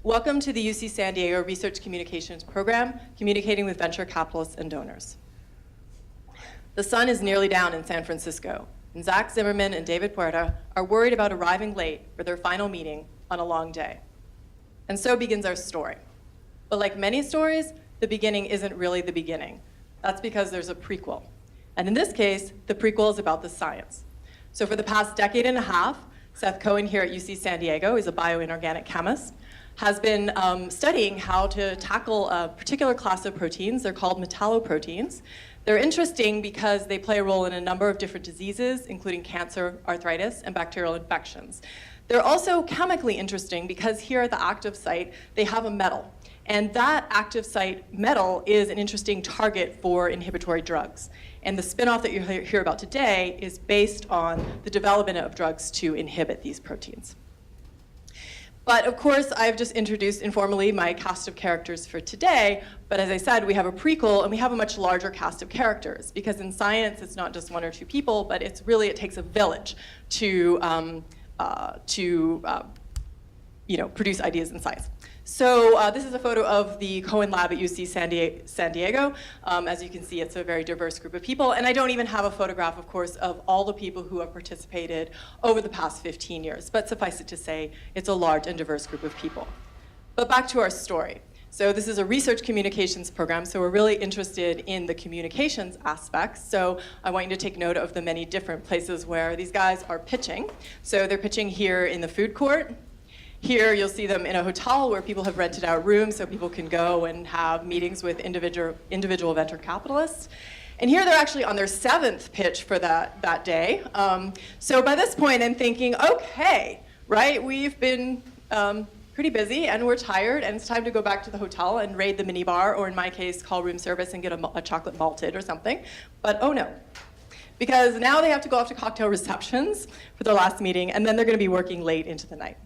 Welcome to the UC San Diego Research Communications Program, communicating with venture capitalists and donors. The sun is nearly down in San Francisco, and Zach Zimmerman and David Puerta are worried about arriving late for their final meeting on a long day. And so begins our story. But like many stories, the beginning isn't really the beginning. That's because there's a prequel. And in this case, the prequel is about the science. So for the past decade and a half, Seth Cohen here at UC San Diego is a bioinorganic chemist, has been studying how to tackle a particular class of proteins. They're called metalloproteins. They're interesting because they play a role in a number of different diseases, including cancer, arthritis, and bacterial infections. They're also chemically interesting because here at the active site, they have a metal. And that active site metal is an interesting target for inhibitory drugs. And the spinoff that you hear about today is based on the development of drugs to inhibit these proteins. But of course, I've just introduced informally my cast of characters for today. But as I said, we have a prequel, and we have a much larger cast of characters. Because in science, it's not just one or two people, but it takes a village to produce ideas in science. So this is a photo of the Cohen lab at UC San Diego. As you can see, it's a very diverse group of people. And I don't even have a photograph, of course, of all the people who have participated over the past 15 years. But suffice it to say, it's a large and diverse group of people. But back to our story. So this is a research communications program, so we're really interested in the communications aspects. So I want you to take note of the many different places where these guys are pitching. So they're pitching here in the food court. Here, you'll see them in a hotel where people have rented out rooms so people can go and have meetings with individual venture capitalists. And here, they're actually on their 7th pitch for that day. So by this point, I'm thinking, OK, right, we've been pretty busy, and we're tired, and it's time to go back to the hotel and raid the minibar, or in my case, call room service and get a chocolate malted or something. But oh no. Because now they have to go off to cocktail receptions for their last meeting, and then they're going to be working late into the night.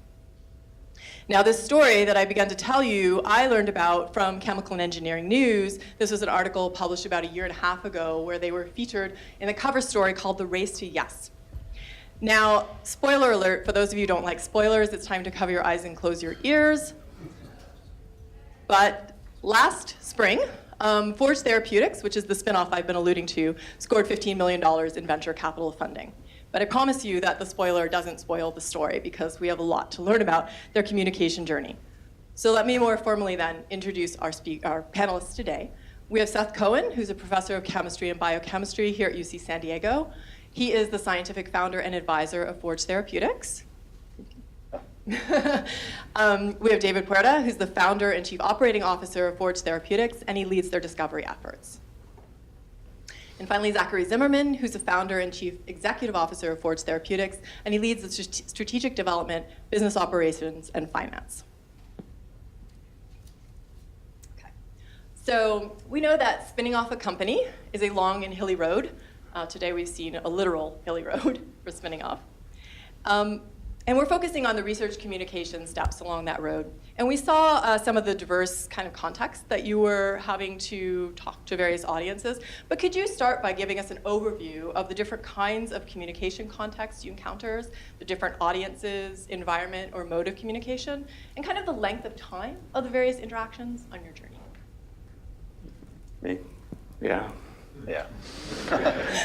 Now, this story that I began to tell you, I learned about from Chemical and Engineering News. This was an article published about 1.5 years ago where they were featured in a cover story called The Race to Yes. Now, spoiler alert, for those of you who don't like spoilers, it's time to cover your eyes and close your ears. But last spring, Forge Therapeutics, which is the spinoff I've been alluding to, scored $15 million in venture capital funding. But I promise you that the spoiler doesn't spoil the story because we have a lot to learn about their communication journey. So let me more formally then introduce our panelists today. We have Seth Cohen, who's a professor of chemistry and biochemistry here at UC San Diego. He is the scientific founder and advisor of Forge Therapeutics. We have David Puerta, who's the founder and chief operating officer of Forge Therapeutics, and he leads their discovery efforts. And finally, Zachary Zimmerman, who's the founder and chief executive officer of Forge Therapeutics, and he leads the strategic development, business operations, and finance. Okay. So we know that spinning off a company is a long and hilly road. Today we've seen a literal hilly road for spinning off. And we're focusing on the research communication steps along that road. And we saw some of the diverse kind of context that you were having to talk to various audiences. But could you start by giving us an overview of the different kinds of communication contexts you encounter, the different audiences, environment, or mode of communication, and kind of the length of time of the various interactions on your journey? Me? Yeah. Yeah.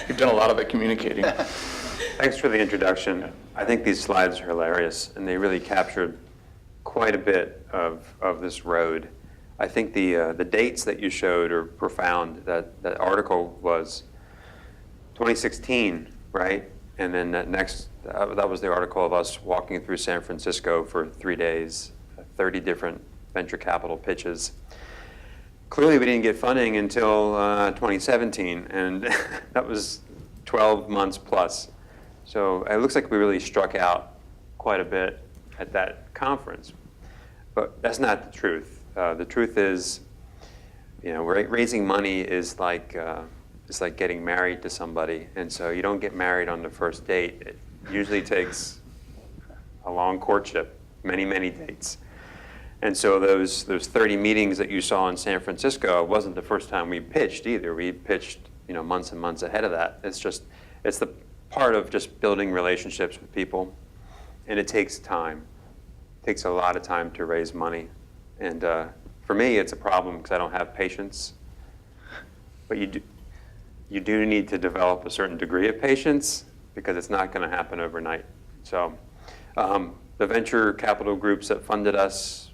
You've done a lot of it communicating. Thanks for the introduction. I think these slides are hilarious, and they really captured quite a bit of this road. I think the dates that you showed are profound. That article was 2016, right? And then that was the article of us walking through San Francisco for 3 days, 30 different venture capital pitches. Clearly, we didn't get funding until 2017, and that was 12 months plus. So it looks like we really struck out quite a bit at that conference. But that's not the truth. The truth is, raising money is like getting married to somebody. And so you don't get married on the first date. It usually takes a long courtship, many, many dates. And so those 30 meetings that you saw in San Francisco wasn't the first time we pitched either. We pitched months and months ahead of that. It's the part of just building relationships with people, and it takes time. It takes a lot of time to raise money. And for me, it's a problem because I don't have patience. But you do need to develop a certain degree of patience because it's not going to happen overnight. So the venture capital groups that funded us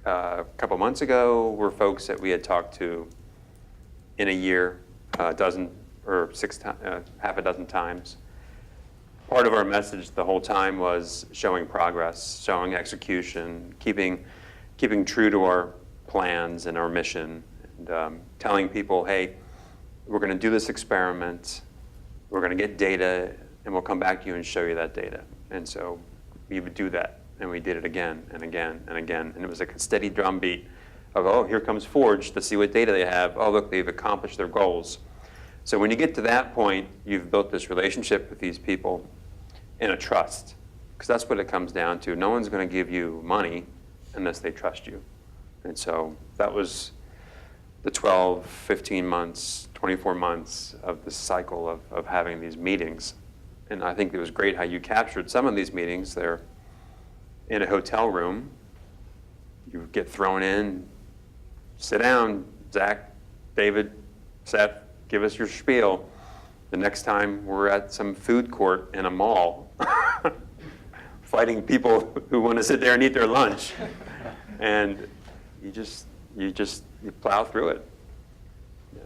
a couple months ago were folks that we had talked to in a year, a dozen or half a dozen times. Part of our message the whole time was showing progress, showing execution, keeping true to our plans and our mission, and telling people, hey, we're going to do this experiment, we're going to get data, and we'll come back to you and show you that data. And so we would do that, and we did it again and again and again. And it was like a steady drumbeat of, oh, here comes Forge to see what data they have. Oh, look, they've accomplished their goals. So when you get to that point, you've built this relationship with these people and a trust, because that's what it comes down to. No one's going to give you money unless they trust you. And so that was the 12, 15 months, 24 months of the cycle of having these meetings. And I think it was great how you captured some of these meetings. They're in a hotel room. You get thrown in, sit down, Zach, David, Seth, give us your spiel. The next time we're at some food court in a mall, fighting people who want to sit there and eat their lunch. And you plow through it. Yeah.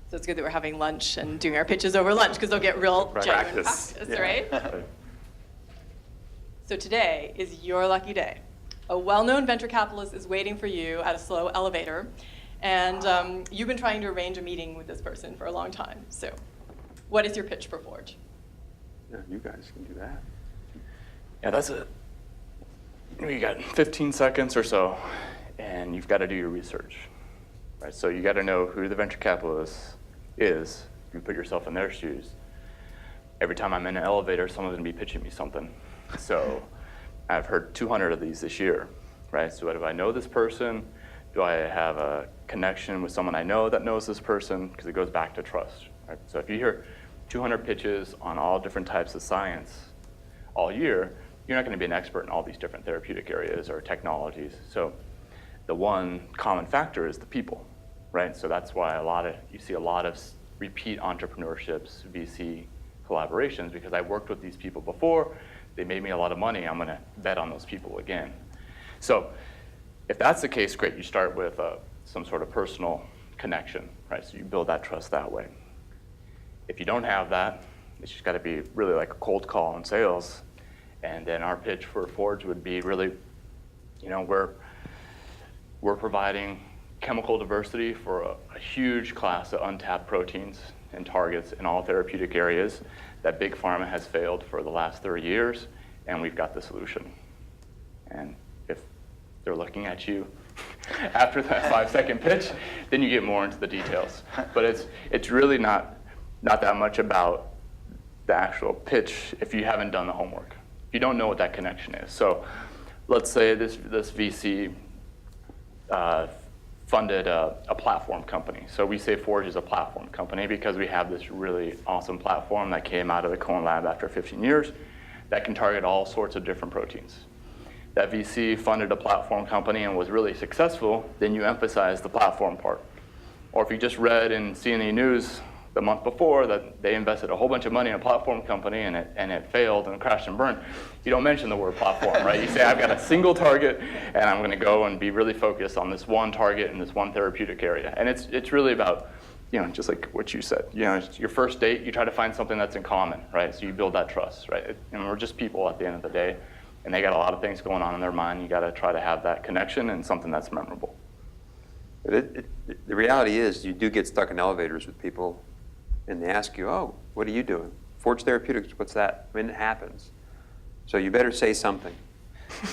So it's good that we're having lunch and doing our pitches over lunch because they'll get real genuine practice, Yeah. right? So today is your lucky day. A well-known venture capitalist is waiting for you at a slow elevator, and you've been trying to arrange a meeting with this person for a long time. So what is your pitch for Forge? Yeah, you guys can do that. Yeah, that's it. You got 15 seconds or so, and you've got to do your research. Right? So you got to know who the venture capitalist is. You put yourself in their shoes. Every time I'm in an elevator, someone's going to be pitching me something. So I've heard 200 of these this year, right? So do I know this person? Do I have a connection with someone I know that knows this person? Because it goes back to trust, right? So if you hear 200 pitches on all different types of science all year, you're not going to be an expert in all these different therapeutic areas or technologies. So the one common factor is the people, right? So that's why you see a lot of repeat entrepreneurships, VC collaborations, because I worked with these people before. They made me a lot of money. I'm going to bet on those people again. So if that's the case, great. You start with some sort of personal connection, right? So you build that trust that way. If you don't have that, it's just got to be really like a cold call in sales. And then our pitch for Forge would be really, we're providing chemical diversity for a huge class of untapped proteins and targets in all therapeutic areas that big pharma has failed for the last 30 years, and we've got the solution. And if they're looking at you after that 5-second pitch, then you get more into the details. But it's really not that much about the actual pitch if you haven't done the homework. If you don't know what that connection is. So let's say this VC funded a platform company. So we say Forge is a platform company because we have this really awesome platform that came out of the Cohen lab after 15 years that can target all sorts of different proteins. That VC funded a platform company and was really successful, then you emphasize the platform part. Or if you just read in CNN News the month before that they invested a whole bunch of money in a platform company and it failed and crashed and burned, you don't mention the word platform, right? You say, I've got a single target and I'm going to go and be really focused on this one target in this one therapeutic area. And it's really about, just like what you said, it's your first date, you try to find something that's in common, right? So you build that trust, right? And we're just people at the end of the day, and they got a lot of things going on in their mind. You got to try to have that connection and something that's memorable. But the reality is you do get stuck in elevators with people and they ask you, oh, what are you doing? Forge Therapeutics, what's that? I mean, it happens. So you better say something.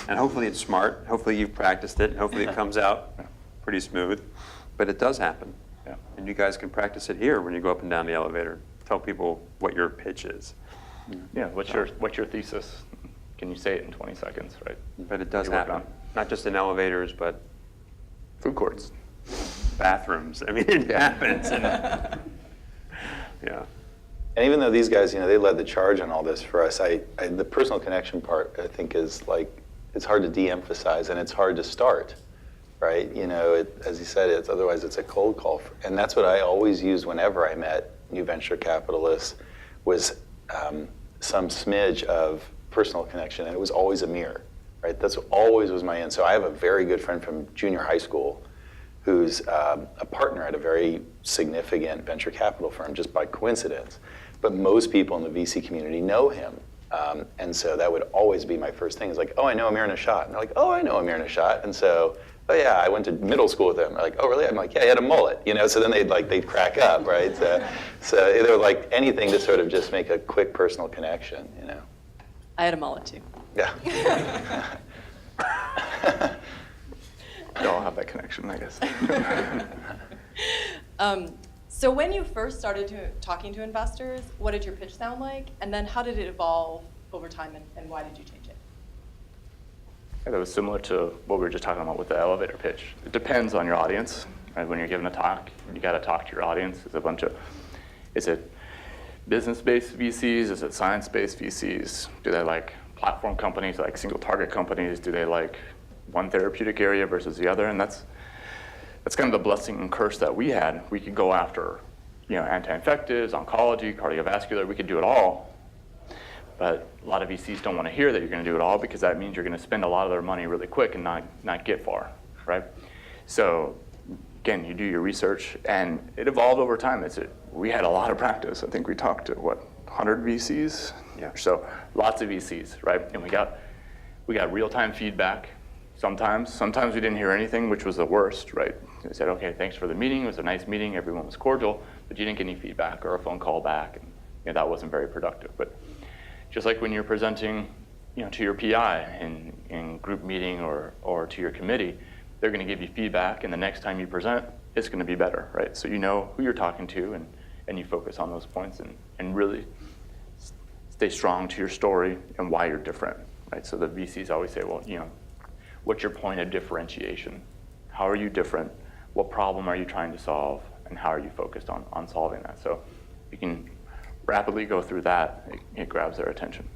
And hopefully it's smart. Hopefully you've practiced it. Hopefully it comes out pretty smooth. But it does happen. Yeah. And you guys can practice it here when you go up and down the elevator. Tell people what your pitch is. Yeah, what's your thesis? Can you say it in 20 seconds, right? But it does happen. Not just in elevators, but food courts, bathrooms. I mean, it happens. Yeah. And even though these guys, they led the charge on all this for us, the personal connection part, I think, is like, it's hard to de-emphasize and it's hard to start. right? You know, as you said, otherwise it's a cold call. And that's what I always used whenever I met new venture capitalists was some smidge of personal connection, and it was always a mirror, right? That's always was my end. So I have a very good friend from junior high school who's a partner at a very significant venture capital firm just by coincidence. But most people in the VC community know him. And so that would always be my first thing is like, oh, I know Amir Nishat. And they're like, oh, I know Amir Nishat. And so, oh yeah, I went to middle school with him. They're like, oh really? I'm like, yeah, he had a mullet, you know? So then they'd crack up, right? So they were like anything to sort of just make a quick personal connection, you know? I had a mullet too. Yeah. We all have that connection, I guess. So when you first started talking to investors, what did your pitch sound like? And then how did it evolve over time, and why did you change it? Yeah, that was similar to what we were just talking about with the elevator pitch. It depends on your audience. Right? When you're giving a talk, you got to talk to your audience. Is it business-based VCs? Is it science-based VCs? Do they like platform companies, like single target companies? Do they like one therapeutic area versus the other? And that's kind of the blessing and curse that we had. We could go after, anti-infectives, oncology, cardiovascular. We could do it all. But a lot of VCs don't want to hear that you're going to do it all because that means you're going to spend a lot of their money really quick and not get far, right? So again, you do your research, and it evolved over time. We had a lot of practice. I think we talked to 100 VCs? Yeah. So lots of VCs, right? And we got real-time feedback. Sometimes we didn't hear anything, which was the worst, right? They said, okay, thanks for the meeting. It was a nice meeting. Everyone was cordial, but you didn't get any feedback or a phone call back, and that wasn't very productive. But just like when you're presenting, to your PI in group meeting or to your committee, they're going to give you feedback, and the next time you present, it's going to be better, right? So you know who you're talking to, and you focus on those points and really stay strong to your story and why you're different, right? So the VCs always say, well, what's your point of differentiation? How are you different? What problem are you trying to solve? And how are you focused on solving that? So you can rapidly go through that, it grabs their attention.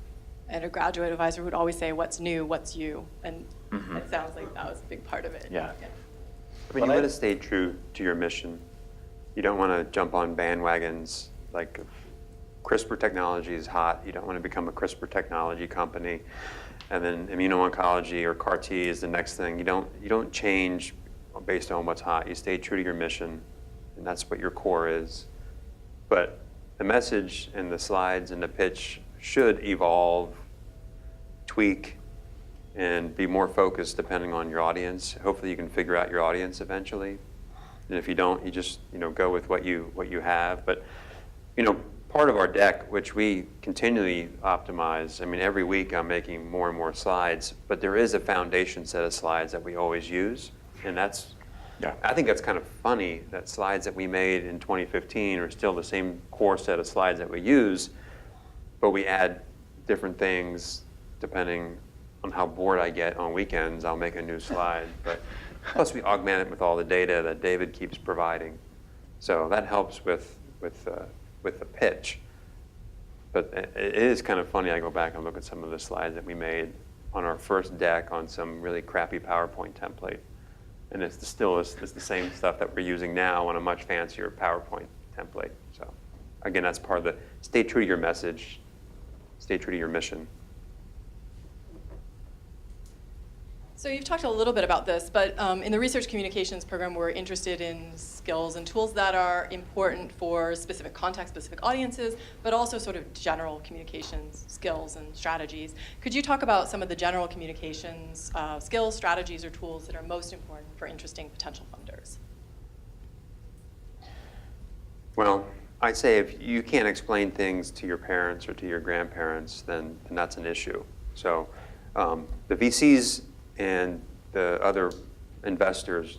And a graduate advisor would always say, what's new, what's you? And it sounds like that was a big part of it. Yeah. I mean, you want to stay true to your mission. You don't want to jump on bandwagons. Like if CRISPR technology is hot, you don't want to become a CRISPR technology company. And then immuno-oncology or CAR T is the next thing. You don't change based on what's hot. You stay true to your mission, and that's what your core is. But the message and the slides and the pitch should evolve, tweak, and be more focused depending on your audience. Hopefully you can figure out your audience eventually. And if you don't, you just go with what you have. But part of our deck, which we continually optimize, every week I'm making more and more slides, but there is a foundation set of slides that we always use. And I think that's kind of funny that slides that we made in 2015 are still the same core set of slides that we use, but we add different things depending on how bored I get on weekends. I'll make a new slide. But plus we augment it with all the data that David keeps providing. So that helps with the pitch. But it is kind of funny. I go back and look at some of the slides that we made on our first deck on some really crappy PowerPoint template. And it's the same stuff that we're using now on a much fancier PowerPoint template. So again, that's part of the stay true to your message, stay true to your mission. So you've talked a little bit about this, but in the research communications program, we're interested in skills and tools that are important for specific contexts, specific audiences, but also sort of general communications skills and strategies. Could you talk about some of the general communications skills, strategies, or tools that are most important for interesting potential funders? Well, I'd say if you can't explain things to your parents or to your grandparents, then that's an issue. So the VCs and the other investors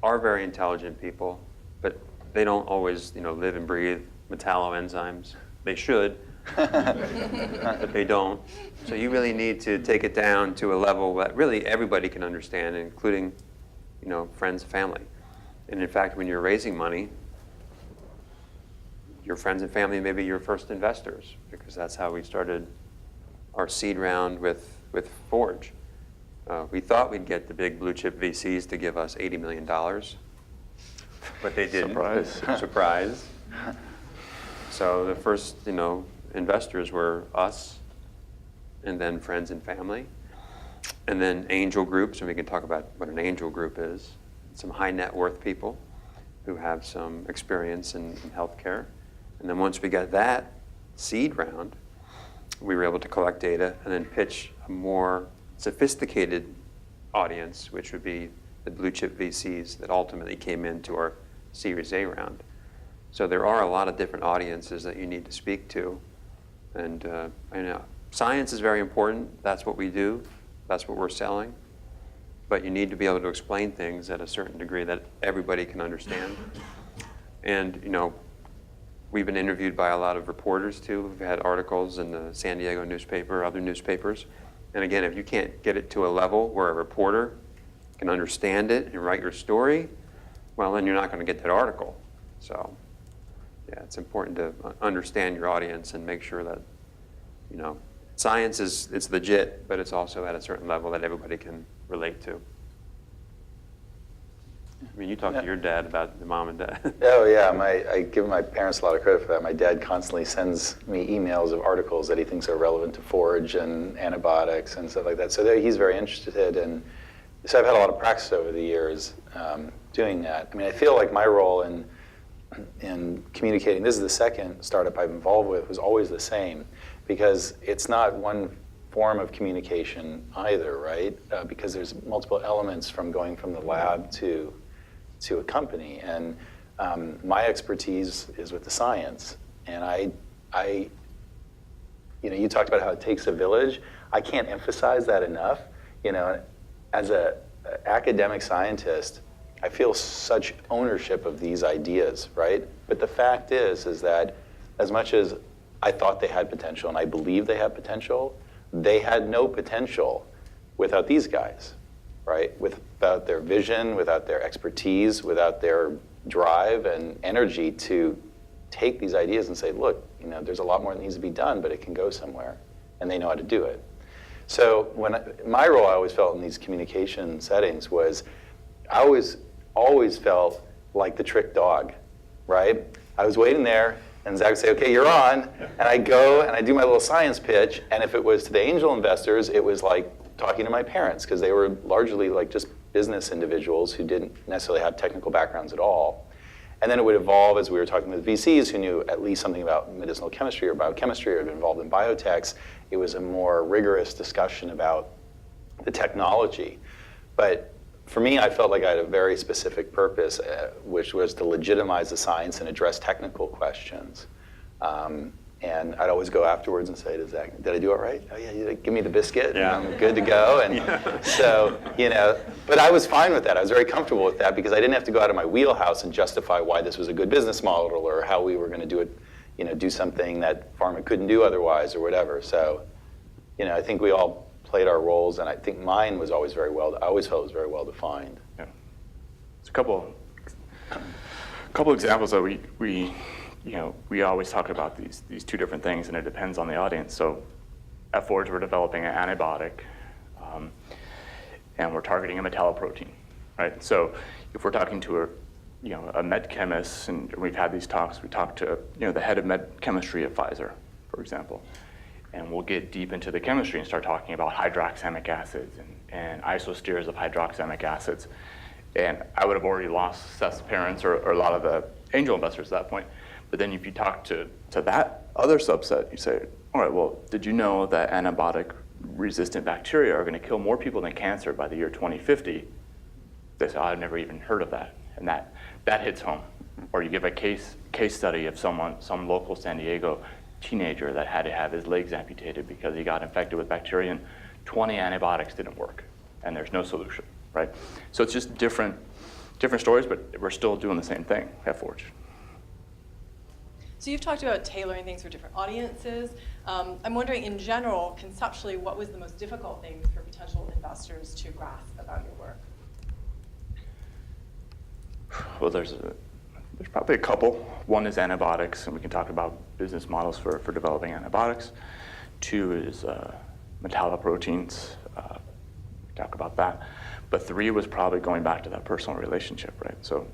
are very intelligent people, but they don't always, live and breathe metalloenzymes. They should, but they don't. So you really need to take it down to a level that really everybody can understand, including, friends and family. And in fact, when you're raising money, your friends and family may be your first investors, because that's how we started our seed round with Forge. We thought we'd get the big blue chip VCs to give us $80 million, but they didn't. Surprise. Surprise. So the first, investors were us, and then friends and family, and then angel groups, and we can talk about what an angel group is. Some high net worth people who have some experience in healthcare. And then once we got that seed round, we were able to collect data and then pitch a more sophisticated audience, which would be the blue chip VCs that ultimately came into our Series A round. So there are a lot of different audiences that you need to speak to. And I know science is very important. That's what we do. That's what we're selling. But you need to be able to explain things at a certain degree that everybody can understand. And, we've been interviewed by a lot of reporters too. We've had articles in the San Diego newspaper, other newspapers. And again, if you can't get it to a level where a reporter can understand it and write your story, well, then you're not going to get that article. So, yeah, it's important to understand your audience and make sure that, science it's legit, but it's also at a certain level that everybody can relate to. I mean, you talk to your dad about the mom and dad. Oh yeah, I give my parents a lot of credit for that. My dad constantly sends me emails of articles that he thinks are relevant to forage and antibiotics and stuff like that. So he's very interested, and so I've had a lot of practice over the years doing that. I mean, I feel like my role in communicating, this is the second startup I've involved with, was always the same, because it's not one form of communication either, right? Because there's multiple elements from going from the lab to a company, and my expertise is with the science. And you talked about how it takes a village. I can't emphasize that enough. As an academic scientist, I feel such ownership of these ideas, right? But the fact is that as much as I thought they had potential, and I believe they have potential, they had no potential without these guys, right? Without their vision, without their expertise, without their drive and energy to take these ideas and say, look, there's a lot more that needs to be done, but it can go somewhere, and they know how to do it. So my role, I always felt in these communication settings was, I always felt like the trick dog, right? I was waiting there, and Zach would say, okay, you're on, and I go and I do my little science pitch, and if it was to the angel investors, it was like talking to my parents, because they were largely like just business individuals who didn't necessarily have technical backgrounds at all. And then it would evolve as we were talking with VCs who knew at least something about medicinal chemistry or biochemistry or had been involved in biotechs. It was a more rigorous discussion about the technology. But for me, I felt like I had a very specific purpose, which was to legitimize the science and address technical questions. And I'd always go afterwards and say to Zach, did I do it right? Oh yeah, you give me the biscuit, Yeah. and I'm good to go. And so, but I was fine with that. I was very comfortable with that because I didn't have to go out of my wheelhouse and justify why this was a good business model or how we were going to do it, do something that pharma couldn't do otherwise or whatever. So, I think we all played our roles, and I think mine was always I always felt it was very well defined. Yeah. There's a couple examples that we always talk about these two different things, and it depends on the audience. So at Forge, we're developing an antibiotic, and we're targeting a metalloprotein, right? So if we're talking to a med chemist, and we've had these talks, we talked to the head of med chemistry at Pfizer, for example, and we'll get deep into the chemistry and start talking about hydroxamic acids and isosteres of hydroxamic acids. And I would have already lost Seth's parents or a lot of the angel investors at that point. But then if you talk to that other subset, you say, all right, well, did you know that antibiotic-resistant bacteria are going to kill more people than cancer by the year 2050? They say, I've never even heard of that. And that hits home. Or you give a case study of some local San Diego teenager that had to have his legs amputated because he got infected with bacteria, and 20 antibiotics didn't work, and there's no solution, right? So it's just different stories, but we're still doing the same thing at Forge. So you've talked about tailoring things for different audiences. I'm wondering, in general, conceptually, what was the most difficult things for potential investors to grasp about your work? Well, there's probably a couple. One is antibiotics, and we can talk about business models for developing antibiotics. Two is metalloproteins. talk about that. But 3 was probably going back to that personal relationship, right? So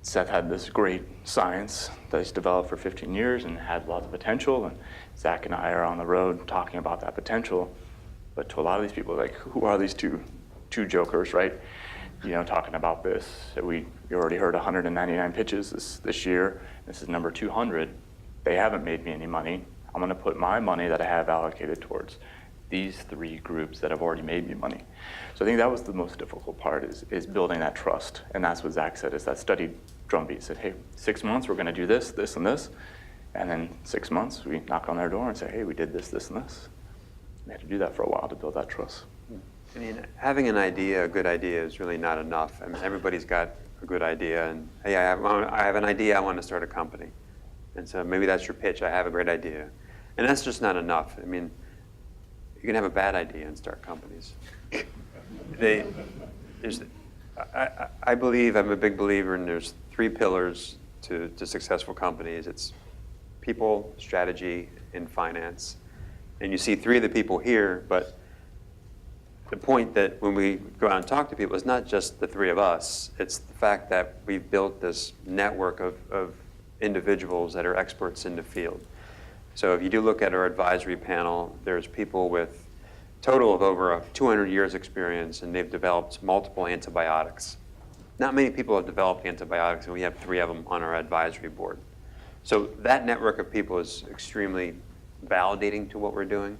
Seth had this great science that he's developed for 15 years and had lots of potential, and Zach and I are on the road talking about that potential. But to a lot of these people, like, who are these two jokers, right? Talking about this. We already heard 199 pitches this year. This is number 200. They haven't made me any money. I'm going to put my money that I have allocated towards these 3 groups that have already made me money. So I think that was the most difficult part, is building that trust. And that's what Zach said, is that studied drumbeat. Said, hey, 6 months, we're going to do this, this, and this. And then 6 months, we knock on their door and say, hey, we did this, this, and this. We had to do that for a while to build that trust. I mean, having an idea, a good idea, is really not enough. I mean, everybody's got a good idea, and hey, I have an idea, I want to start a company. And so maybe that's your pitch, I have a great idea. And that's just not enough. I mean, you can have a bad idea and start companies. I believe, I'm a big believer in there's 3 pillars to successful companies. It's people, strategy, and finance. And you see 3 of the people here, but the point that when we go out and talk to people, it's not just the 3 of us. It's the fact that we've built this network of individuals that are experts in the field. So if you do look at our advisory panel, there's people with total of over 200 years experience, and they've developed multiple antibiotics. Not many people have developed antibiotics, and we have 3 of them on our advisory board. So that network of people is extremely validating to what we're doing.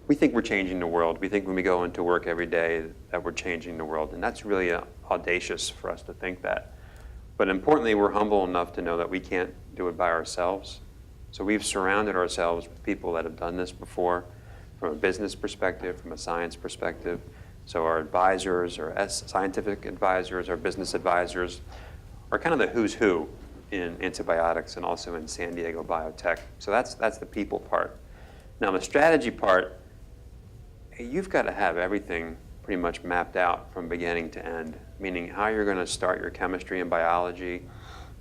We think we're changing the world. We think when we go into work every day that we're changing the world, and that's really audacious for us to think that. But importantly, we're humble enough to know that we can't do it by ourselves. So we've surrounded ourselves with people that have done this before, from a business perspective, from a science perspective. So our advisors, our scientific advisors, our business advisors are kind of the who's who in antibiotics and also in San Diego biotech. So that's the people part. Now the strategy part, you've got to have everything pretty much mapped out from beginning to end, meaning how you're going to start your chemistry and biology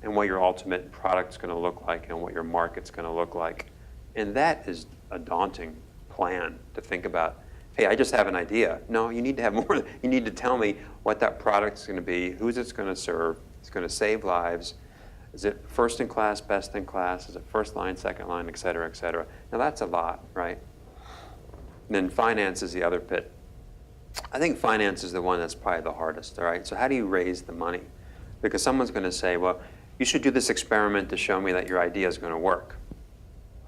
and what your ultimate product's going to look like and what your market's going to look like. And that is a daunting plan to think about. Hey, I just have an idea. No, you need to have more. You need to tell me what that product's going to be, who's it's going to serve, it's going to save lives. Is it first in class, best in class? Is it first line, second line, et cetera, et cetera? Now that's a lot, right? And then finance is the other bit. I think finance is the one that's probably the hardest, all right? So how do you raise the money? Because someone's going to say, well, you should do this experiment to show me that your idea is going to work.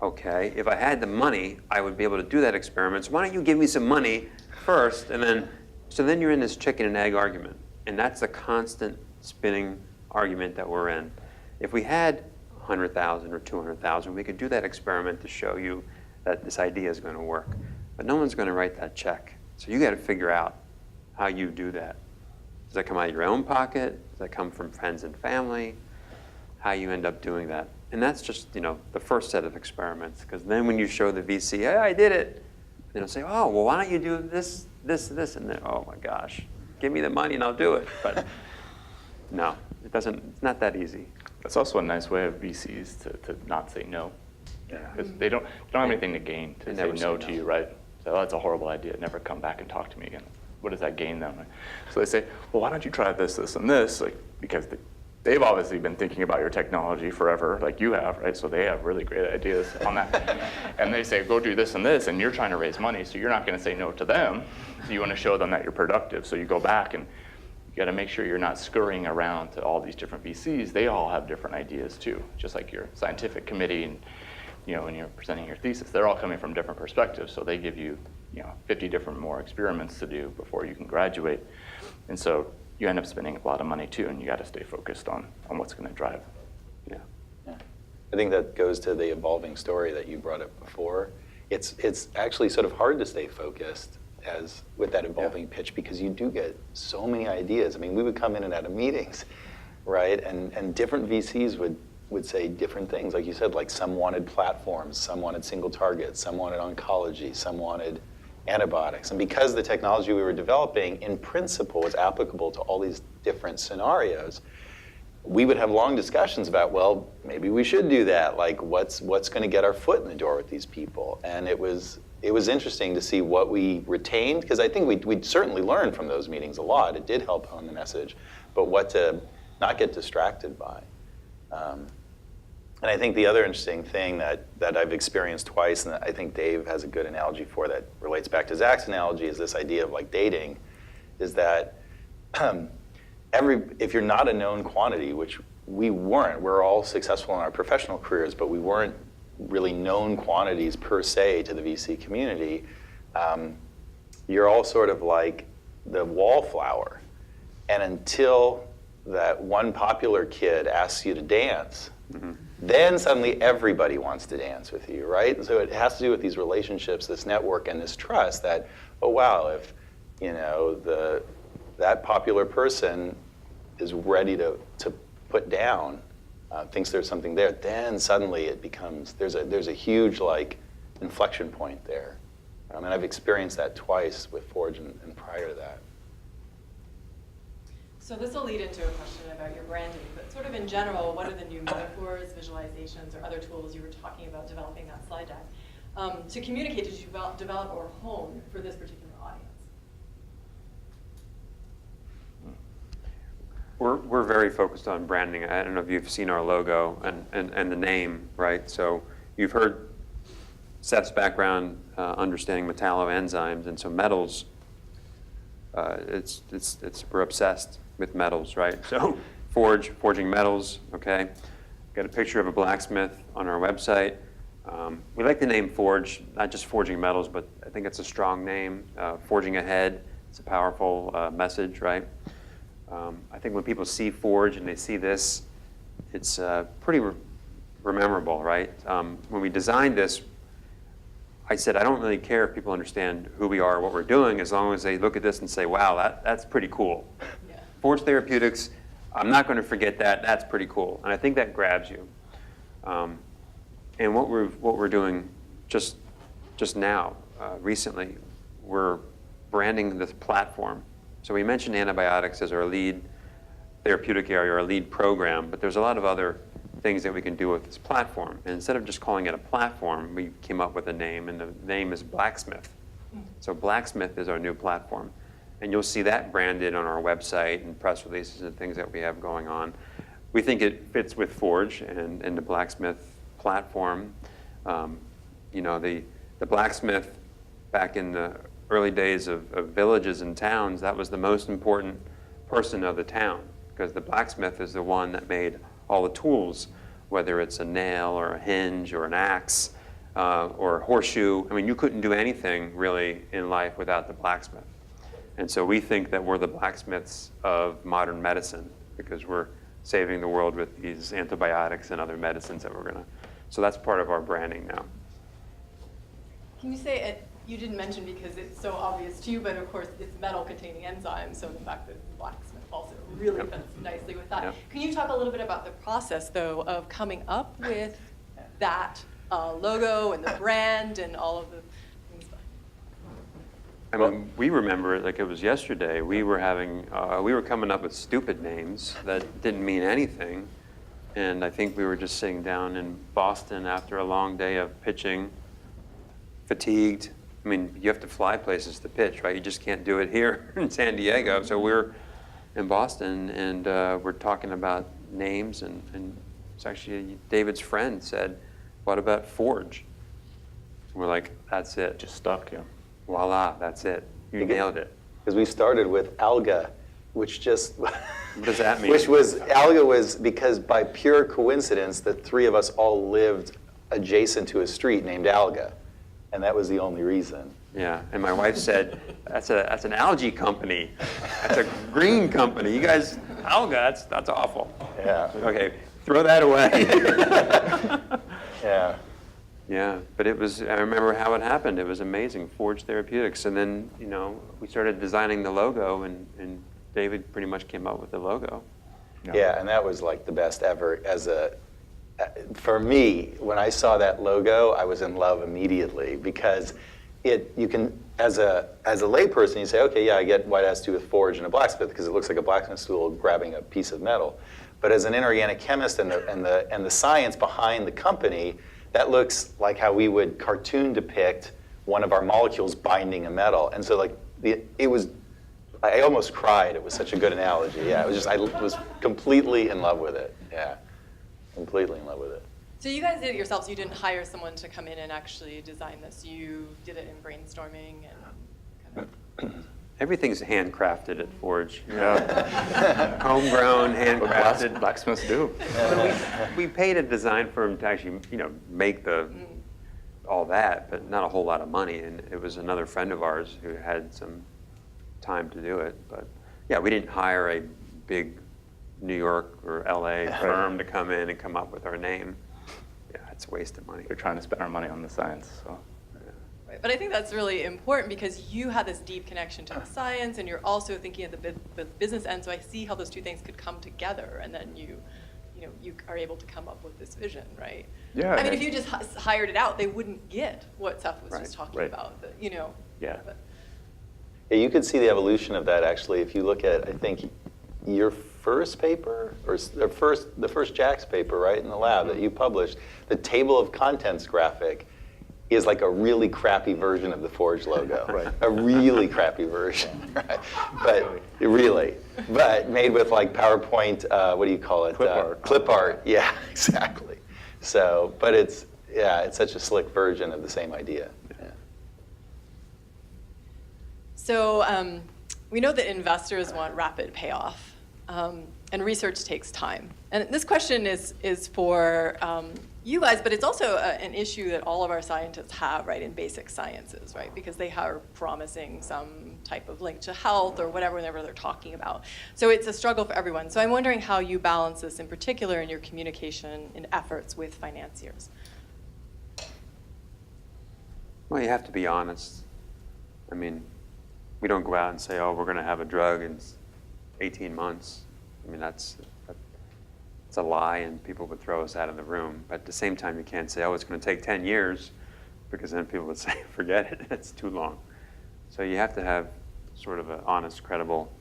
Okay, if I had the money, I would be able to do that experiment. So why don't you give me some money first, and then, so then you're in this chicken and egg argument. And that's a constant spinning argument that we're in. If we had 100,000 or 200,000, we could do that experiment to show you that this idea is going to work. But no one's going to write that check. So you got to figure out how you do that. Does that come out of your own pocket? Does that come from friends and family? How you end up doing that. And that's just, the first set of experiments. Because then when you show the VC, hey, I did it, they'll say, oh, well, why don't you do this, this, this? And then, oh my gosh, give me the money and I'll do it. But no, it's not that easy. That's also a nice way of VCs to not say no. Because they don't have anything to gain to say no to you, right? So that's a horrible idea. Never come back and talk to me again. What does that gain them? Right? So they say, well, why don't you try this, this, and this? Because they've obviously been thinking about your technology forever, like you have, right? So they have really great ideas on that. And they say, go do this and this, and you're trying to raise money, so you're not going to say no to them. So you want to show them that you're productive. So you go back and you got to make sure you're not scurrying around to all these different VCs. They all have different ideas too, just like your scientific committee and when you're presenting your thesis, they're all coming from different perspectives. So they give you 50 different more experiments to do before you can graduate. And so you end up spending a lot of money too, and you got to stay focused on what's going to drive. Yeah. I think that goes to the evolving story that you brought up before. It's actually sort of hard to stay focused with that evolving pitch, because you do get so many ideas. I mean, we would come in and out of meetings, right? And different VCs would say different things. Like you said, like some wanted platforms, some wanted single targets, some wanted oncology, some wanted antibiotics. And because the technology we were developing in principle was applicable to all these different scenarios, we would have long discussions about, well, maybe we should do that. Like, what's going to get our foot in the door with these people? And it was interesting to see what we retained, because I think we certainly learned from those meetings a lot. It did help hone the message, but what to not get distracted by. And I think the other interesting thing that I've experienced twice, and I think Dave has a good analogy for that relates back to Zach's analogy, is this idea of like dating, is that if you're not a known quantity, which we weren't, we're all successful in our professional careers, but we weren't really known quantities per se to the VC community, you're all sort of like the wallflower. And until that one popular kid asks you to dance, then suddenly everybody wants to dance with you, right? So it has to do with these relationships, this network, and this trust that, oh wow, if that popular person is ready to put down, thinks there's something there, then suddenly it becomes, there's a huge like inflection point there. And I've experienced that twice with Forge and prior to that. So this will lead into a question about your branding, but sort of in general, what are the new metaphors, visualizations, or other tools you were talking about developing that slide deck to communicate, did you develop or hone for this particular audience? We're very focused on branding. I don't know if you've seen our logo and the name, right? So you've heard Seth's background understanding metalloenzymes, and so metals, we're obsessed with metals, right? So forging metals, okay? Got a picture of a blacksmith on our website. We like the name Forge, not just forging metals, but I think it's a strong name. Forging ahead, it's a powerful message, right? I think when people see Forge and they see this, it's pretty memorable, right? When we designed this, I said, I don't really care if people understand who we are, what we're doing, as long as they look at this and say, wow, that's pretty cool. Yeah. Forge Therapeutics, I'm not going to forget that. That's pretty cool. And I think that grabs you. And what we're doing just now, recently, we're branding this platform. So we mentioned antibiotics as our lead therapeutic area, our lead program, but there's a lot of other things that we can do with this platform. And instead of just calling it a platform, we came up with a name, and the name is Blacksmith. So Blacksmith is our new platform. And you'll see that branded on our website and press releases and things that we have going on. We think it fits with Forge and the Blacksmith platform. The blacksmith back in the early days of villages and towns, that was the most important person of the town, because the blacksmith is the one that made all the tools, whether it's a nail or a hinge or an axe or a horseshoe. I mean, you couldn't do anything really in life without the blacksmith. And so we think that we're the blacksmiths of modern medicine, because we're saving the world with these antibiotics and other medicines that we're going to. So that's part of our branding now. Can you say it? You didn't mention because it's so obvious to you, but of course it's metal-containing enzymes, so the fact that the blacksmith also really fits nicely with that. Yep. Can you talk a little bit about the process, though, of coming up with that logo and the brand and all of the things? I mean, we remember it like it was yesterday. We were coming up with stupid names that didn't mean anything, and I think we were just sitting down in Boston after a long day of pitching, fatigued. I mean, you have to fly places to pitch, right? You just can't do it here in San Diego. So we're in Boston, and we're talking about names, and it's actually David's friend said, what about Forge? And we're like, that's it. Just stuck, yeah. Voila, that's it. You nailed it. Because we started with alga, which just... What does that mean? Alga was because by pure coincidence, the three of us all lived adjacent to a street named Alga. And that was the only reason. Yeah, and my wife said, that's an algae company. That's a green company. You guys, alga, that's awful. Yeah. Okay, throw that away. Yeah. Yeah, but I remember how it happened. It was amazing, Forge Therapeutics. And then, we started designing the logo, and David pretty much came up with the logo. Yeah, and that was like the best ever for me, when I saw that logo, I was in love immediately, because you can, as a layperson, you say, okay, yeah, I get what it has to do with Forge and a blacksmith, because it looks like a blacksmith tool grabbing a piece of metal. But as an inorganic chemist and the science behind the company, that looks like how we would cartoon depict one of our molecules binding a metal. And so like it was, I almost cried. It was such a good analogy. Yeah, it was just, I was completely in love with it. Yeah, completely in love with it. So you guys did it yourselves. You didn't hire someone to come in and actually design this. You did it in brainstorming and kind of... Everything's handcrafted at Forge. Yeah. Homegrown, What handcrafted. blacksmiths do. We paid a design firm to actually, make all that, but not a whole lot of money. And it was another friend of ours who had some time to do it. But yeah, we didn't hire a big New York or LA firm to come in and come up with our name. Yeah, it's a waste of money. We're trying to spend our money on the science. So. Right. But I think that's really important because you had this deep connection to the science and you're also thinking at the business end. So I see how those two things could come together and then you are able to come up with this vision, right? Yeah. I mean, if you just hired it out, they wouldn't get what Seth was just talking Right. about, Yeah. But. Yeah, you could see the evolution of that actually if you look at, I think, your first paper, or the first Jack's paper, right, in the lab that you published, the table of contents graphic is like a really crappy version of the Forge logo. Right. A really crappy version, right? But made with like PowerPoint, what do you call it? Clip art. Clip art, yeah, exactly. So, but it's such a slick version of the same idea. Yeah. So we know that investors want rapid payoff, and research takes time. And this question is for you guys, but it's also an issue that all of our scientists have, right, in basic sciences, right, because they are promising some type of link to health or whatever they're talking about. So it's a struggle for everyone. So I'm wondering how you balance this in particular in your communication and efforts with financiers. Well, you have to be honest. I mean, we don't go out and say, oh, we're going to have a drug in 18 months. I mean, that's a lie, and people would throw us out of the room. But at the same time, you can't say, oh, it's going to take 10 years, because then people would say, forget it, it's too long. So you have to have sort of an honest, credible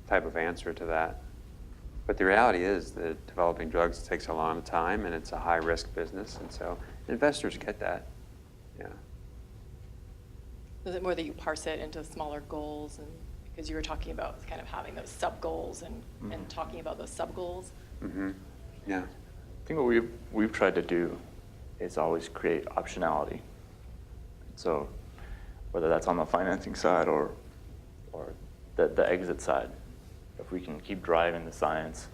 type of answer to that. But the reality is that developing drugs takes a long time, and it's a high-risk business, and so investors get that. Yeah. Is it more that you parse it into smaller goals, and because you were talking about kind of having those sub-goals and talking about those sub-goals? Mm-hmm. Yeah. I think what we've tried to do is always create optionality. So whether that's on the financing side or the exit side, if we can keep driving the science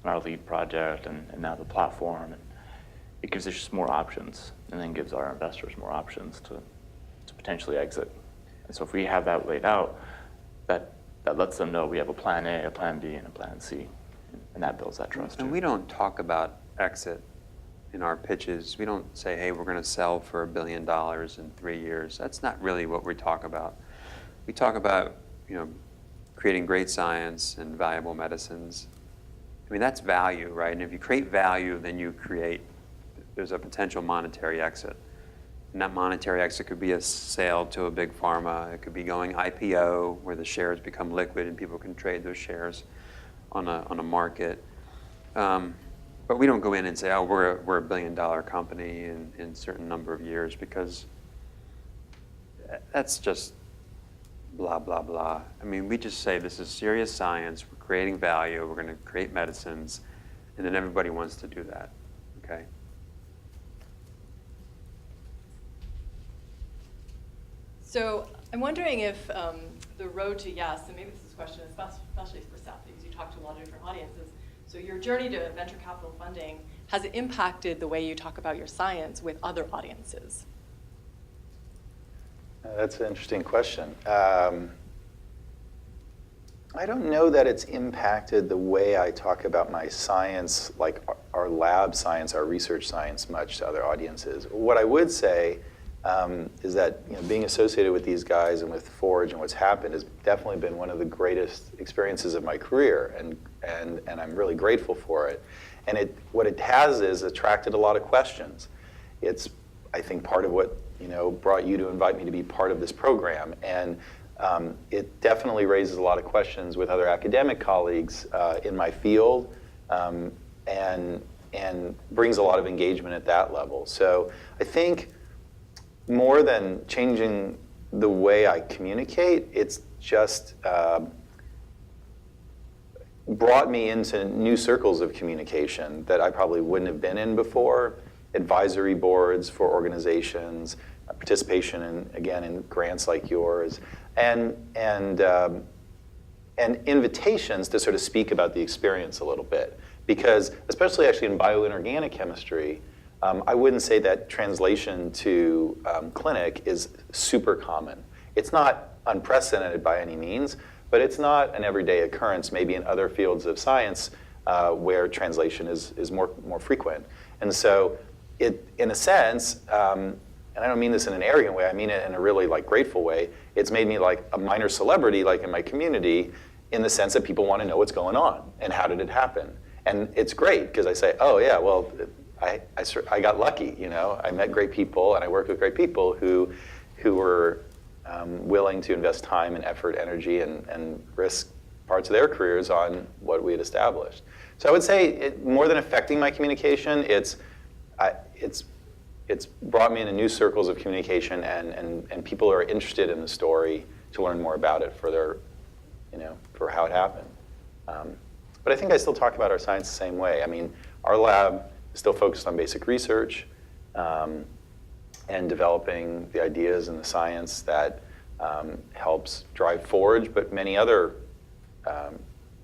on our lead project and now the platform, it gives us just more options and then gives our investors more options to potentially exit. And so if we have that laid out, that lets them know we have a plan A, a plan B, and a plan C. And that builds that trust. And we don't talk about exit in our pitches. We don't say, hey, we're going to sell for $1 billion in 3 years. That's not really what we talk about. We talk about, creating great science and valuable medicines. I mean, that's value, right? And if you create value, then there's a potential monetary exit. And that monetary exit could be a sale to a big pharma. It could be going IPO, where the shares become liquid and people can trade those shares on a market. But we don't go in and say, oh, we're a $1 billion company in a certain number of years, because that's just blah, blah, blah. I mean, we just say this is serious science, we're creating value, we're going to create medicines, and then everybody wants to do that, okay? So I'm wondering if the road to yes, and maybe this is a question especially for Seth, because you talk to a lot of different audiences. So your journey to venture capital funding, has it impacted the way you talk about your science with other audiences? That's an interesting question. I don't know that it's impacted the way I talk about my science, like our lab science, our research science, much to other audiences. What I would say is that being associated with these guys and with Forge and what's happened has definitely been one of the greatest experiences of my career, and I'm really grateful for it. And what it has is attracted a lot of questions. It's, I think, part of what brought you to invite me to be part of this program, and it definitely raises a lot of questions with other academic colleagues in my field, and brings a lot of engagement at that level. So I think more than changing the way I communicate, it's just brought me into new circles of communication that I probably wouldn't have been in before. Advisory boards for organizations, participation in, again, in grants like yours, and invitations to sort of speak about the experience a little bit. Because especially actually in bioinorganic chemistry, I wouldn't say that translation to clinic is super common. It's not unprecedented by any means, but it's not an everyday occurrence, maybe in other fields of science where translation is more frequent. And so it, in a sense, and I don't mean this in an arrogant way, I mean it in a really like grateful way, it's made me like a minor celebrity like in my community in the sense that people want to know what's going on and how did it happen. And it's great because I say, oh yeah, well, I got lucky, you know. I met great people and I worked with great people who were willing to invest time and effort, energy, and risk parts of their careers on what we had established. So I would say, more than affecting my communication, it's brought me into new circles of communication, and people are interested in the story to learn more about it for their, you know, for how it happened. But I think I still talk about our science the same way. I mean, our lab is still focused on basic research and developing the ideas and the science that helps drive Forge, but many other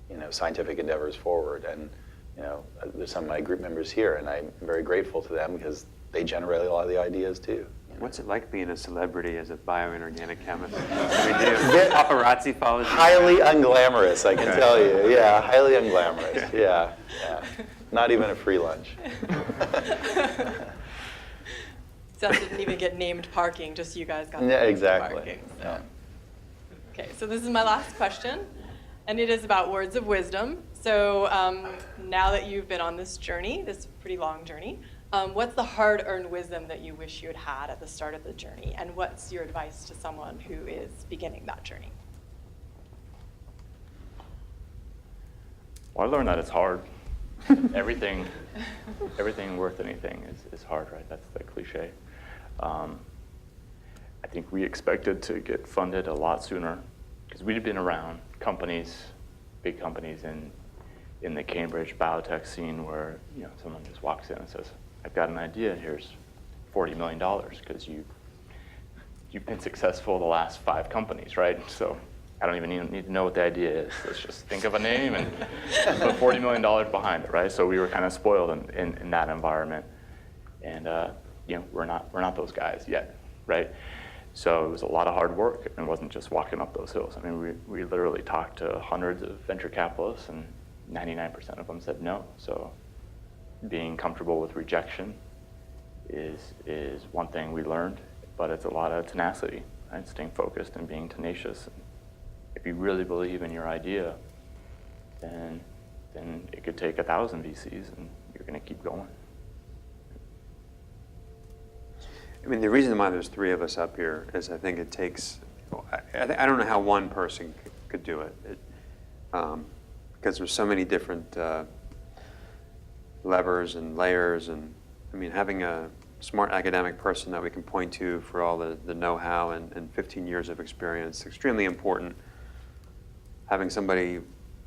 you know, scientific endeavors forward. And you know, there's some of my group members here, and I'm very grateful to them because they generate a lot of the ideas too. What's it like being a celebrity as a bioinorganic chemist? I mean, do paparazzi follows you? Highly unglamorous, I can tell you. Yeah, highly unglamorous. Yeah. Not even a free lunch. Seth didn't even get named parking, just you guys got Yeah, named exactly. parking. So. Yeah. Okay, so this is my last question, and it is about words of wisdom. So now that you've been on this journey, this pretty long journey, what's the hard-earned wisdom that you wish you had had at the start of the journey? And what's your advice to someone who is beginning that journey? Well, I learned that it's hard. everything worth anything is hard, right? That's the cliche. I think we expected to get funded a lot sooner because we'd been around companies, big companies in the Cambridge biotech scene where, you know, someone just walks in and says, I've got an idea, here's $40 million because you've been successful the last 5 companies, right? So I don't even need to know what the idea is. Let's just think of a name and put $40 million behind it, right? So we were kind of spoiled in that environment. And you know, we're not those guys yet, right? So it was a lot of hard work, and it wasn't just walking up those hills. I mean, we literally talked to hundreds of venture capitalists, and 99% of them said no. So being comfortable with rejection is one thing we learned, but it's a lot of tenacity, right? Staying focused and being tenacious. If you really believe in your idea, then it could take 1,000 VCs, and you're going to keep going. I mean, the reason why there's 3 of us up here is I think it takes, I don't know how one person could do it, because there's so many different levers and layers, and I mean, having a smart academic person that we can point to for all the know-how and 15 years of experience, extremely important. Having somebody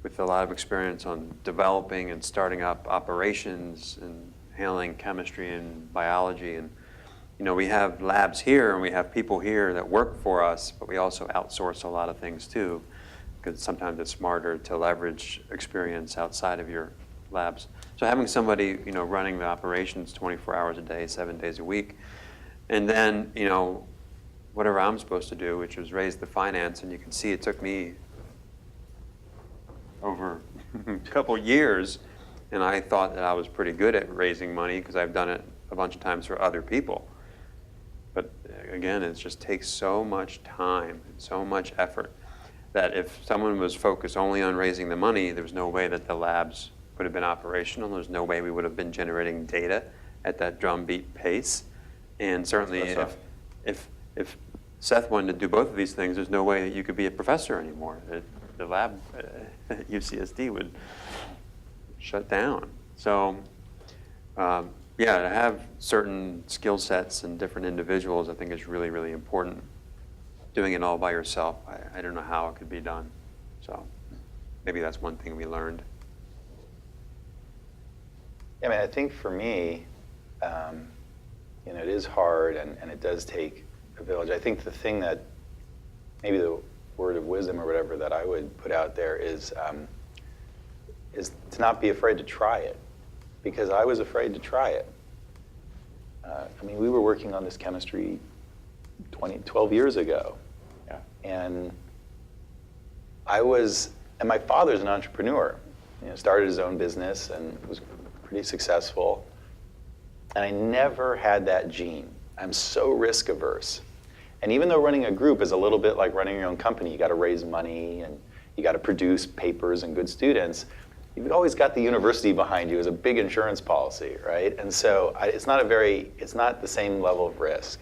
with a lot of experience on developing and starting up operations and handling chemistry and biology, and you know, we have labs here and we have people here that work for us, but we also outsource a lot of things too, because sometimes it's smarter to leverage experience outside of your labs. So having somebody, you know, running the operations 24 hours a day, 7 days a week, and then, you know, whatever I'm supposed to do, which was raise the finance, and you can see it took me over a couple years, and I thought that I was pretty good at raising money because I've done it a bunch of times for other people. But again, it just takes so much time and so much effort that if someone was focused only on raising the money, there's no way that the labs would have been operational. There's no way we would have been generating data at that drumbeat pace. And certainly if Seth wanted to do both of these things, there's no way that you could be a professor anymore. The lab at UCSD would shut down. So, yeah, to have certain skill sets and different individuals, I think is really, really important. Doing it all by yourself, I don't know how it could be done. So maybe that's one thing we learned. I mean, I think for me, it is hard and it does take a village. I think the thing that maybe the word of wisdom or whatever that I would put out there is to not be afraid to try it, because I was afraid to try it. I mean, we were working on this chemistry 12 years ago. Yeah. And my father's an entrepreneur, started his own business and was pretty successful. And I never had that gene. I'm so risk averse. And even though running a group is a little bit like running your own company, you got to raise money and you got to produce papers and good students, you've always got the university behind you as a big insurance policy, right? And so it's not the same level of risk.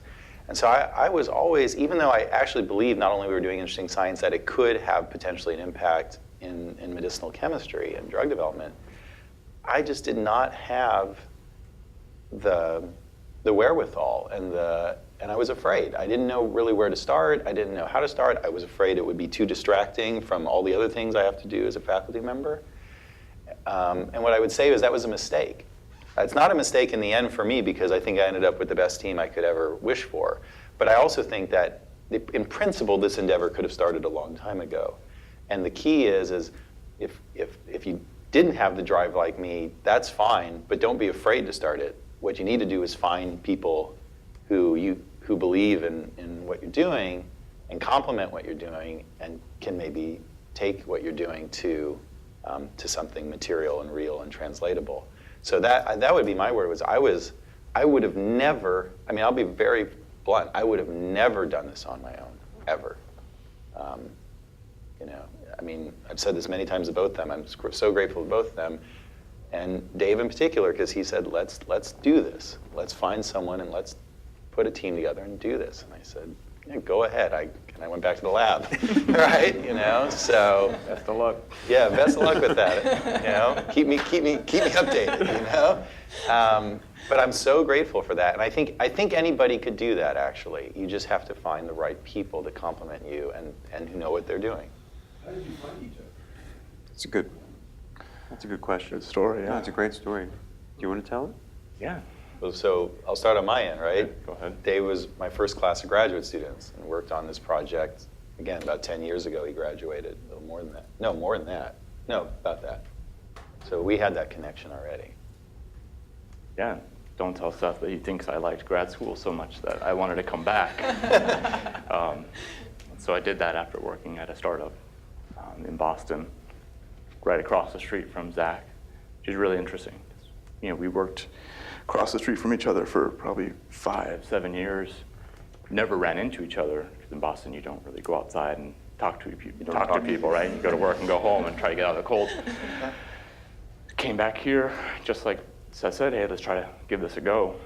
And so I was always, even though I actually believed not only we were doing interesting science, that it could have potentially an impact in medicinal chemistry and drug development, I just did not have the wherewithal and I was afraid. I didn't know really where to start. I didn't know how to start. I was afraid it would be too distracting from all the other things I have to do as a faculty member. And what I would say is that was a mistake. It's not a mistake in the end for me, because I think I ended up with the best team I could ever wish for. But I also think that in principle, this endeavor could have started a long time ago. And the key is if you didn't have the drive like me, that's fine, but don't be afraid to start it. What you need to do is find people who believe in what you're doing and complement what you're doing and can maybe take what you're doing to something material and real and translatable. So that would be my word. I would have never, I mean, I'll be very blunt, I would have never done this on my own, ever. I mean, I've said this many times to both of them. I'm so grateful to both of them. And Dave in particular, because he said, let's do this. Let's find someone and let's put a team together and do this. And I said, yeah, go ahead. And I went back to the lab, right? So Best of luck. yeah, best of luck with that. Keep me updated. But I'm so grateful for that, and I think anybody could do that. Actually, you just have to find the right people to complement you and who know what they're doing. How did you find each other? That's a good question. Good story, yeah. No, it's a great story. Do you want to tell it? Yeah. So I'll start on my end, right? Yeah, go ahead. Dave was my first class of graduate students and worked on this project, again, about 10 years ago he graduated, a little more than that. No, more than that. No, about that. So we had that connection already. Yeah. Don't tell Seth that he thinks I liked grad school so much that I wanted to come back. So I did that after working at a startup in Boston, right across the street from Zach, which is really interesting. We worked across the street from each other for probably 5-7 years. Never ran into each other, because in Boston you don't really go outside and talk to people, right? You go to work and go home and try to get out of the cold. Came back here, just like Seth said, hey, let's try to give this a go.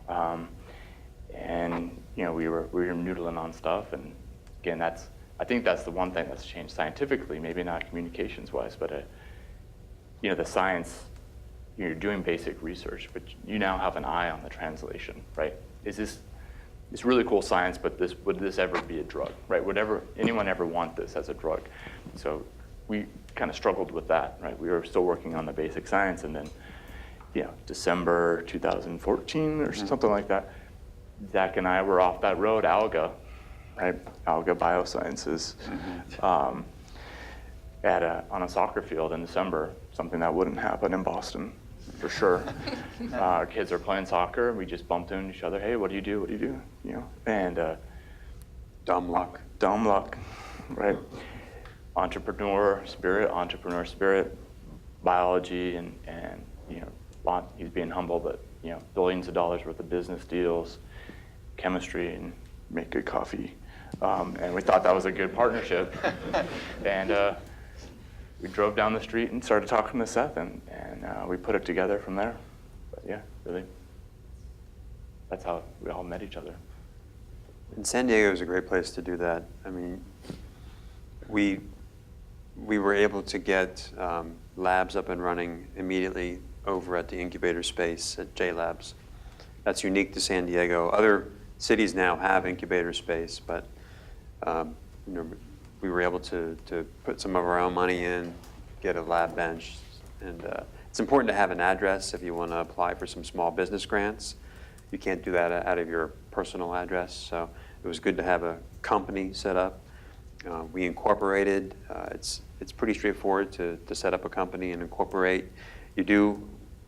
And we were noodling on stuff, and again, I think that's the one thing that's changed scientifically, maybe not communications-wise, but the science. You're doing basic research, but you now have an eye on the translation, right? It's really cool science, but would this ever be a drug, right? Would anyone ever want this as a drug? So we kind of struggled with that, right? We were still working on the basic science, and then, December 2014 or something like that, Zach and I were off that road, Alga, right? Alga Biosciences, on a soccer field in December, something that wouldn't happen in Boston. For sure. Our kids are playing soccer. We just bumped into each other. Hey, what do you do? What do you do? And Dumb luck. Right? Entrepreneur spirit, biology, and he's being humble, but billions of dollars worth of business deals, chemistry, and make good coffee. And we thought that was a good partnership. And we drove down the street and started talking to Seth, and we put it together from there. But yeah, really, that's how we all met each other. And San Diego is a great place to do that. I mean, we we were able to get labs up and running immediately over at the incubator space at J Labs. That's unique to San Diego. Other cities now have incubator space, but we were able to put some of our own money in, get a lab bench, and it's important to have an address if you want to apply for some small business grants. You can't do that out of your personal address, so it was good to have a company set up. We incorporated. It's pretty straightforward to set up a company and incorporate.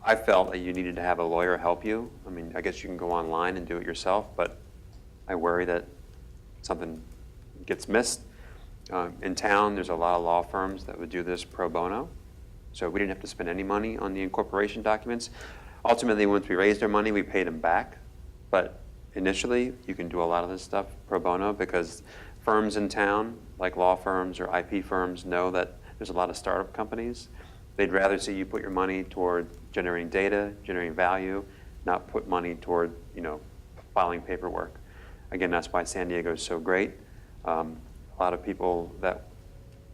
I felt that you needed to have a lawyer help you. I mean, I guess you can go online and do it yourself, but I worry that something gets missed. In town, there's a lot of law firms that would do this pro bono, so we didn't have to spend any money on the incorporation documents. Ultimately, once we raised our money, we paid them back, but initially, you can do a lot of this stuff pro bono because firms in town, like law firms or IP firms, know that there's a lot of startup companies. They'd rather see you put your money toward generating data, generating value, not put money toward, filing paperwork. Again, that's why San Diego is so great.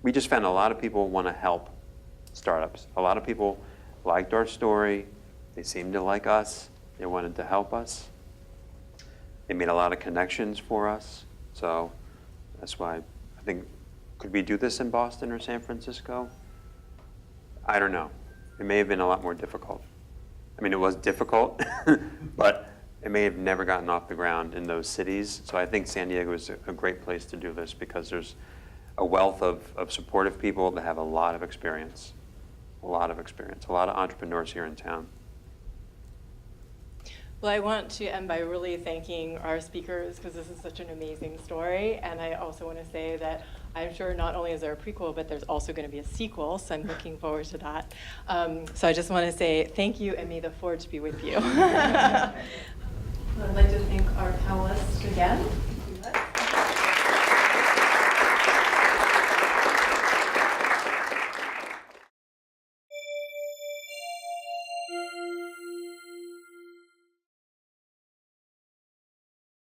We just found a lot of people want to help startups. A lot of people liked our story. They seemed to like us. They wanted to help us. They made a lot of connections for us. So that's why I think, could we do this in Boston or San Francisco? I don't know. It may have been a lot more difficult. I mean, it was difficult, but it may have never gotten off the ground in those cities. So I think San Diego is a great place to do this because there's a wealth of supportive people that have a lot of experience, a lot of entrepreneurs here in town. Well, I want to end by really thanking our speakers because this is such an amazing story. And I also want to say that I'm sure not only is there a prequel, but there's also going to be a sequel. So I'm looking forward to that. So I just want to say thank you and may the forge be with you. I'd like to thank our panelists again.